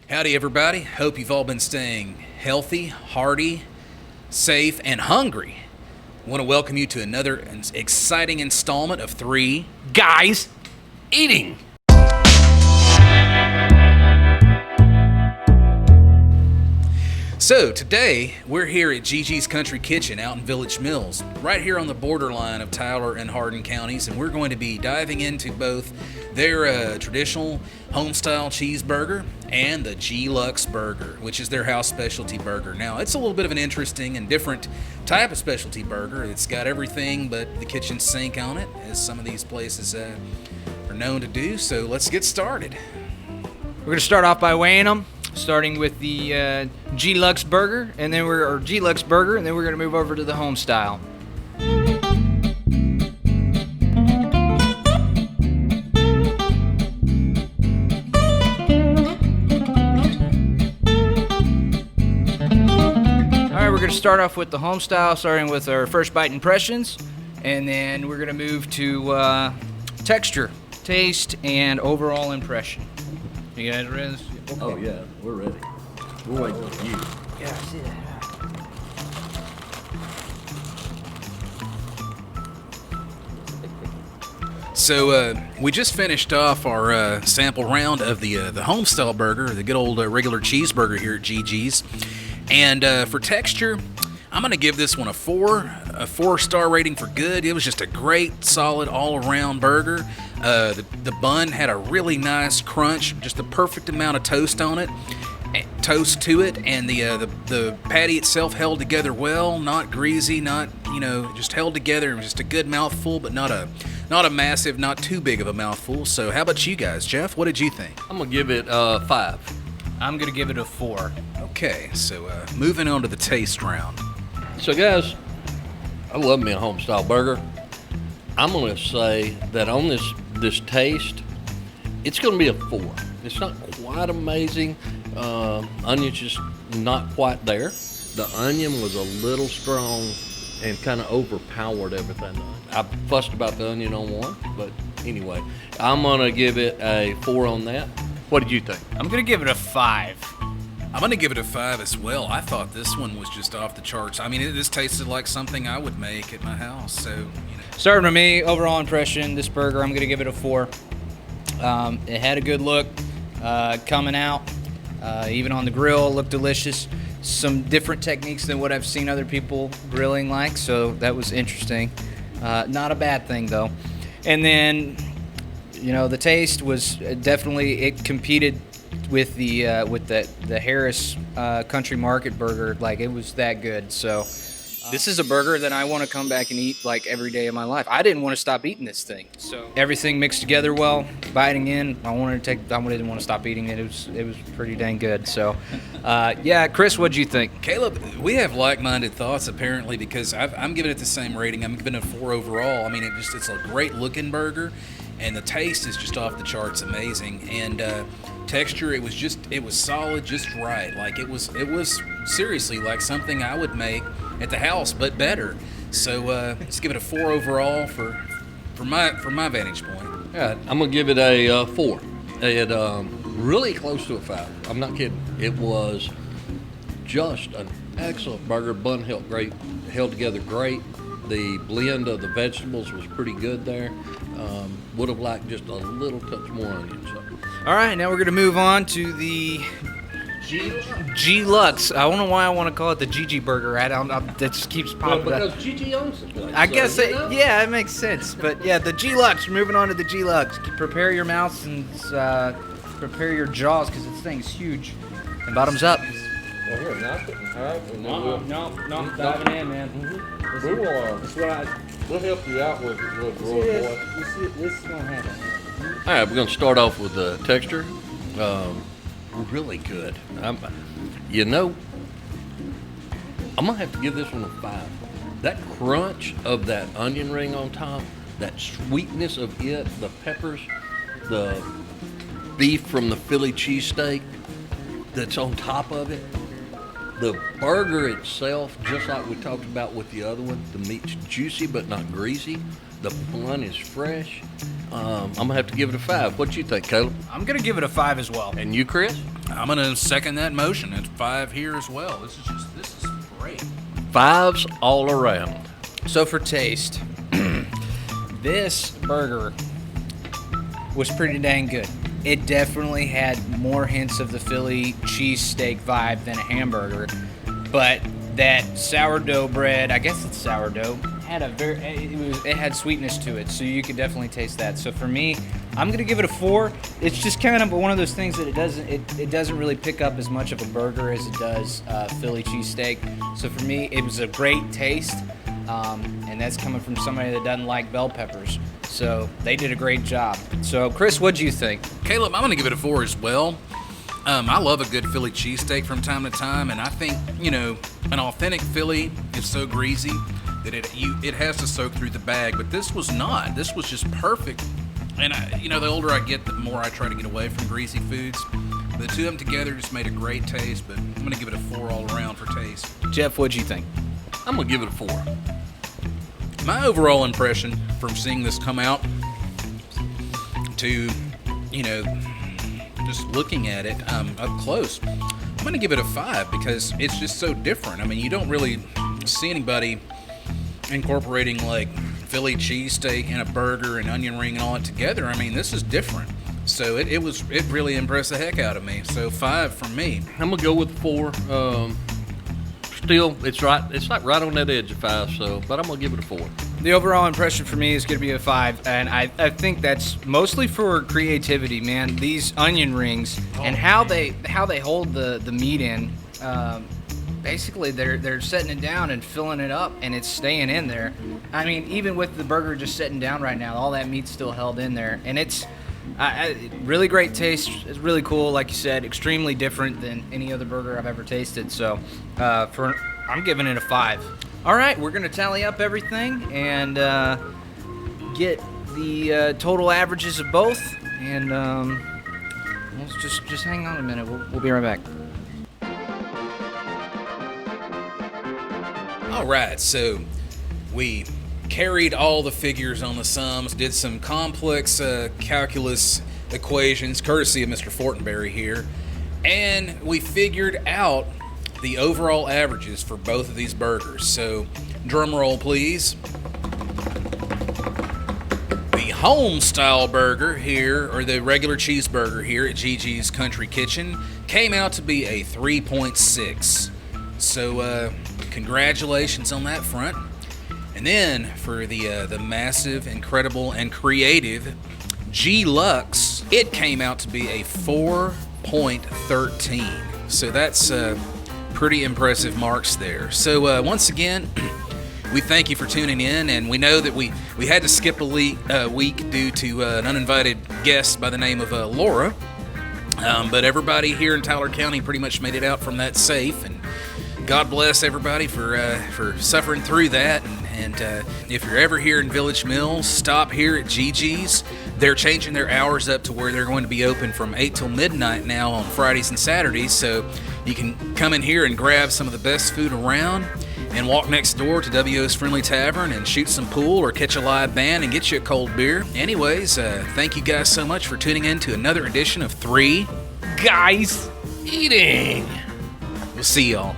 Howdy, everybody. Hope you've all been staying healthy, hearty, safe, and hungry. I want to welcome you to another exciting installment of 3 Guys Eating. So today, we're here at GiGi's Country Kitchen out in Village Mills, right here on the borderline of Tyler and Harden counties, and we're going to be diving into both their traditional homestyle cheeseburger and the Gi Luxe burger, which is their house specialty burger. Now, it's a little bit of an interesting and different type of specialty burger. It's got everything but the kitchen sink on it, as some of these places are known to do, so let's get started. We're going to start off by weighing them, starting with the Gi Luxe burger, and then we're going to move over to the homestyle. We're going to start off with the home style, starting with our first bite impressions, and then we're going to move to texture, taste, and overall impression. You guys ready? Okay. Oh yeah, we're ready. We're waiting for you. Yeah, I see that. So we just finished off our sample round of the homestyle burger, the good old regular cheeseburger here at GiGi's. And for texture, I'm going to give this one a 4-star rating for good. It was just a great, solid, all-around burger. The bun had a really nice crunch, just the perfect amount of toast to it, and the patty itself held together well, not greasy, not just held together. It was just a good mouthful, but not a massive, not too big of a mouthful. So how about you guys, Jeff? What did you think? I'm gonna give it 5. I'm going to give it a 4. Okay, so moving on to the taste round. So guys, I love me a homestyle burger. I'm gonna say that on this taste, it's gonna be a 4. It's not quite amazing. Onion's just not quite there. The onion was a little strong and kind of overpowered everything. I fussed about the onion on one, but anyway, I'm gonna give it a 4 on that. What did you think? I'm going to give it a 5. I'm going to give it a 5 as well. I thought this one was just off the charts. I mean, this tasted like something I would make at my house. So, Starting with me, overall impression, this burger, I'm going to give it a 4. It had a good look coming out. Even on the grill, looked delicious. Some different techniques than what I've seen other people grilling like, so that was interesting. Not a bad thing, though. And then, the taste was definitely, it competed with the Harris Country Market burger. Like, it was that good. So this is a burger that I want to come back and eat like every day of my life. I didn't want to stop eating this thing. So everything mixed together well, biting in. I didn't want to stop eating it. It was pretty dang good. So yeah, Chris, what'd you think? Caleb, we have like-minded thoughts apparently, because I'm giving it the same rating. I'm giving it a 4 overall. I mean, it's a great looking burger, and the taste is just off the charts amazing. And texture, it was solid, just right. Like it was seriously like something I would make at the house, but better. So let's give it a 4 overall from my vantage point. Yeah, I'm gonna give it a 4. It really close to a 5. I'm not kidding. It was just an excellent burger. Bun held together great. The blend of the vegetables was pretty good there. Would have liked just a little touch more onion. So. All right, now we're going to move on to the Gi Luxe. I don't know why I want to call it the GiGi burger. That just keeps popping because up. GiGi owns the place. I guess yeah, it makes sense. But yeah, the Gi Luxe. We're moving on to the Gi Luxe. Prepare your mouths and prepare your jaws, because this thing's huge. And bottoms up. Well, here, knock it. All right. No, diving in, man. We will. We'll help you out with it, little boy. This is gonna happen. All right, we're gonna start off with the texture. Really good. I'm gonna have to give this one a 5. That crunch of that onion ring on top, that sweetness of it, the peppers, the beef from the Philly cheesesteak that's on top of it. The burger itself, just like we talked about with the other one, the meat's juicy but not greasy. The bun is fresh. I'm gonna have to give it a 5. What you think, Caleb? I'm gonna give it a 5 as well. And you, Chris? I'm gonna second that motion. It's 5 here as well. This is great. 5s all around. So for taste, this burger was pretty dang good. It definitely had more hints of the Philly cheesesteak vibe than a hamburger, but that sourdough bread, I guess it's sourdough, had it had sweetness to it, so you could definitely taste that. So for me, I'm gonna give it a 4. It's just kind of one of those things that it doesn't really pick up as much of a burger as it does Philly cheesesteak. So for me, it was a great taste, and that's coming from somebody that doesn't like bell peppers. So they did a great job. So Chris, what'd you think? Caleb, I'm gonna give it a 4 as well. I love a good Philly cheesesteak from time to time, and I think, an authentic Philly is so greasy that it has to soak through the bag, but this was not. This was just perfect. And the older I get, the more I try to get away from greasy foods. The two of them together just made a great taste, but I'm gonna give it a 4 all around for taste. Jeff, what'd you think? I'm gonna give it a 4. My overall impression from seeing this come out to, just looking at it up close, I'm going to give it a 5 because it's just so different. I mean, you don't really see anybody incorporating like Philly cheesesteak and a burger and onion ring and all that together. I mean, this is different. So it really impressed the heck out of me. So 5 from me. I'm gonna go with 4. Still, it's like right on that edge of 5. So, but I'm gonna give it a 4. The overall impression for me is going to be a 5, and I think that's mostly for creativity, man. These onion rings and how they hold the meat in. Basically, they're setting it down and filling it up, and it's staying in there. I mean, even with the burger just sitting down right now, all that meat's still held in there, and it's really great taste. It's really cool, like you said, extremely different than any other burger I've ever tasted. So, I'm giving it a 5. All right, we're going to tally up everything and get the total averages of both. And let's just hang on a minute. We'll be right back. All right, so we carried all the figures on the sums, did some complex calculus equations, courtesy of Mr. Fortenberry here, and we figured out the overall averages for both of these burgers. So, drum roll please. The homestyle burger here, or the regular cheeseburger here at GiGi's Country Kitchen, came out to be a 3.6. So, congratulations on that front. And then for the massive, incredible, and creative Gi Luxe, it came out to be a 4.13. So that's pretty impressive marks there. So once again, we thank you for tuning in, and we know that we had to skip a week due to an uninvited guest by the name of Laura, but everybody here in Tyler County pretty much made it out from that safe, and God bless everybody for suffering through that. And if you're ever here in Village Mills, stop here at GiGi's. They're changing their hours up to where they're going to be open from 8 till midnight now on Fridays and Saturdays. So you can come in here and grab some of the best food around and walk next door to WO's Friendly Tavern and shoot some pool or catch a live band and get you a cold beer. Anyways, thank you guys so much for tuning in to another edition of 3 Guys Eating. We'll see y'all.